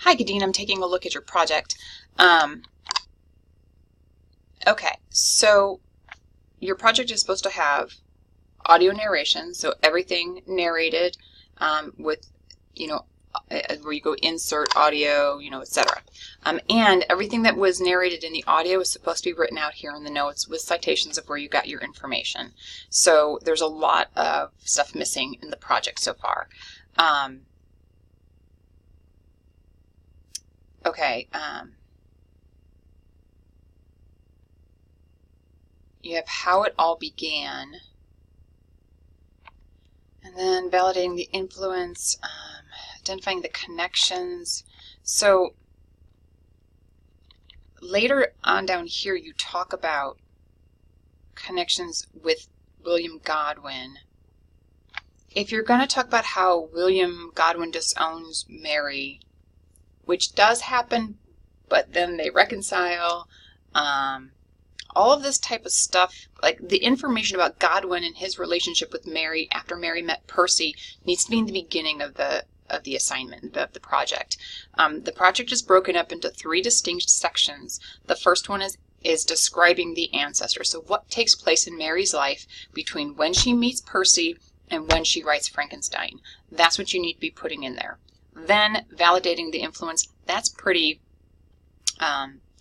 Hi, Kadeen. I'm taking a look at your project. Okay, so your project is supposed to have audio narration, so everything narrated with, where you go insert audio, etc. And everything that was narrated in the audio is supposed to be written out here in the notes with citations of where you got your information. So there's a lot of stuff missing in the project so far. Okay. You have how it all began, and then validating the influence, identifying the connections. So later on down here, you talk about connections with William Godwin. If you're going to talk about how William Godwin disowns Mary, which does happen, but then they reconcile, all of this type of stuff, like the information about Godwin and his relationship with Mary after Mary met Percy, needs to be in the beginning of the assignment, of the project. The project is broken up into 3 distinct sections. The first one is describing the ancestor. So what takes place in Mary's life between when she meets Percy and when she writes Frankenstein. That's what you need to be putting in there. Then validating the influence. That's pretty,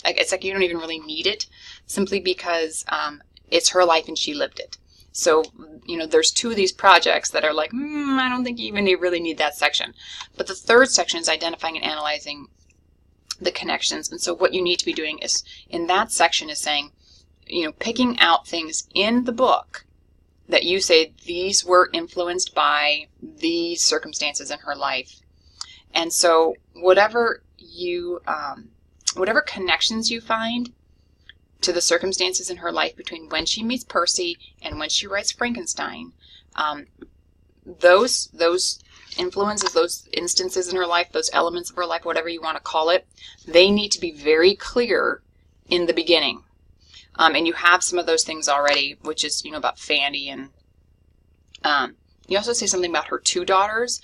it's like you don't even really need it, simply because it's her life and she lived it. So, there's 2 of these projects that are like, I don't think you even really need that section. But the third section is identifying and analyzing the connections. And so what you need to be doing is, in that section, is saying, picking out things in the book that you say these were influenced by these circumstances in her life. And so whatever connections you find to the circumstances in her life between when she meets Percy and when she writes Frankenstein, those influences, those instances in her life, those elements of her life, whatever you want to call it, they need to be very clear in the beginning. And you have some of those things already, which is, about Fanny. And you also say something about her 2 daughters.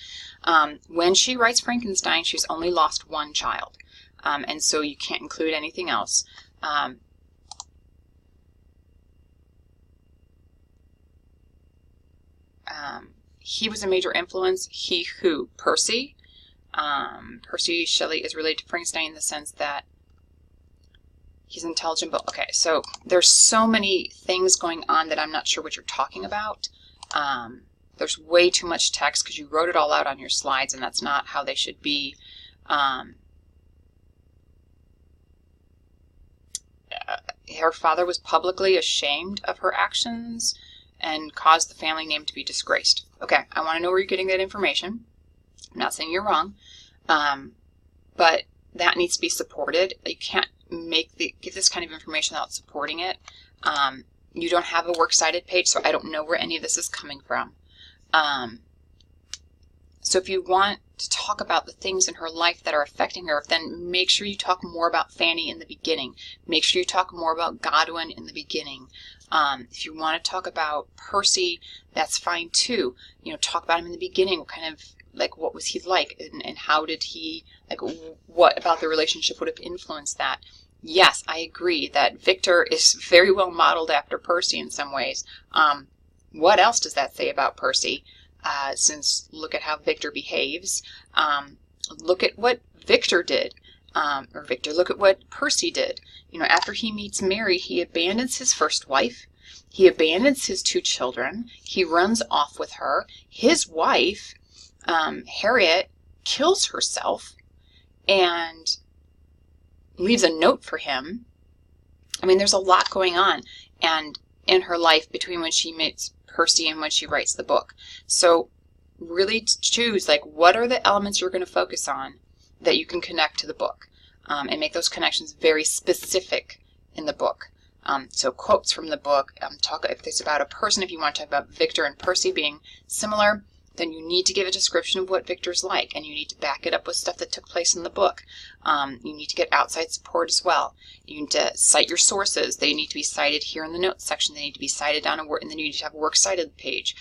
When she writes Frankenstein, she's only lost 1 child. And so you can't include anything else. He was a major influence. He who? Percy. Percy Shelley is related to Frankenstein in the sense that he's intelligent. But okay, so there's so many things going on that I'm not sure what you're talking about. There's way too much text because you wrote it all out on your slides, and that's not how they should be. Her father was publicly ashamed of her actions and caused the family name to be disgraced. Okay, I want to know where you're getting that information. I'm not saying you're wrong, but that needs to be supported. You can't give this kind of information without supporting it. You don't have a works cited page, so I don't know where any of this is coming from. So if you want to talk about the things in her life that are affecting her, then make sure you talk more about Fanny in the beginning. Make sure you talk more about Godwin in the beginning. If you want to talk about Percy, that's fine too. Talk about him in the beginning. What was he like, and how did he, what about the relationship would have influenced that? Yes, I agree that Victor is very well modeled after Percy in some ways. What else does that say about Percy? Since look at how Victor behaves. Look at what Victor did. Look at what Percy did. After he meets Mary, he abandons his first wife. He abandons his 2 children. He runs off with her. His wife, Harriet, kills herself and leaves a note for him. There's a lot going on and in her life between when she meets Percy and when she writes the book. So really choose, what are the elements you're going to focus on that you can connect to the book, and make those connections very specific in the book. So quotes from the book, if it's about a person, if you want to talk about Victor and Percy being similar, then you need to give a description of what Victor's like, and you need to back it up with stuff that took place in the book. You need to get outside support as well. You need to cite your sources. They need to be cited here in the notes section. They need to be cited on and then you need to have a works cited page.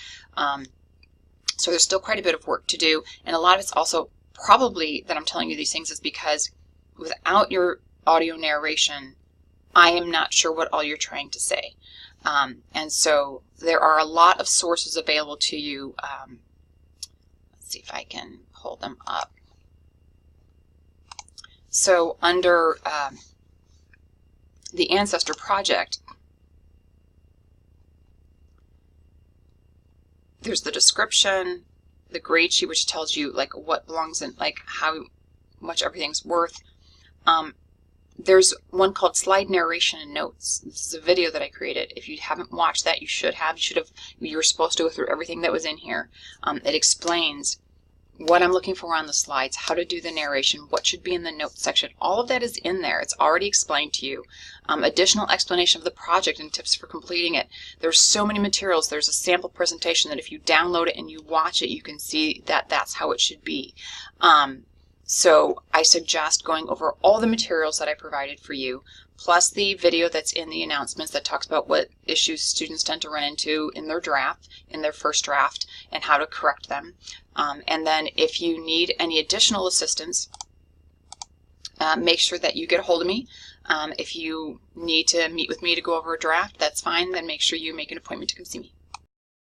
So there's still quite a bit of work to do, and a lot of it's also probably that I'm telling you these things is because without your audio narration, I am not sure what all you're trying to say. And so there are a lot of sources available to you. Let's see if I can pull them up. So under the Ancestor project, there's the description, the grade sheet, which tells you like what belongs in, like how much everything's worth. There's one called Slide Narration and Notes. This is a video that I created. If you haven't watched that, you should have. You were supposed to go through everything that was in here. It explains what I'm looking for on the slides, how to do the narration, what should be in the notes section. All of that is in there. It's already explained to you. Additional explanation of the project and tips for completing it. There's so many materials. There's a sample presentation that if you download it and you watch it, you can see that that's how it should be. So I suggest going over all the materials that I provided for you, plus the video that's in the announcements that talks about what issues students tend to run into in their draft, in their first draft, and how to correct them. And then if you need any additional assistance, make sure that you get a hold of me. If you need to meet with me to go over a draft, that's fine. Then make sure you make an appointment to come see me.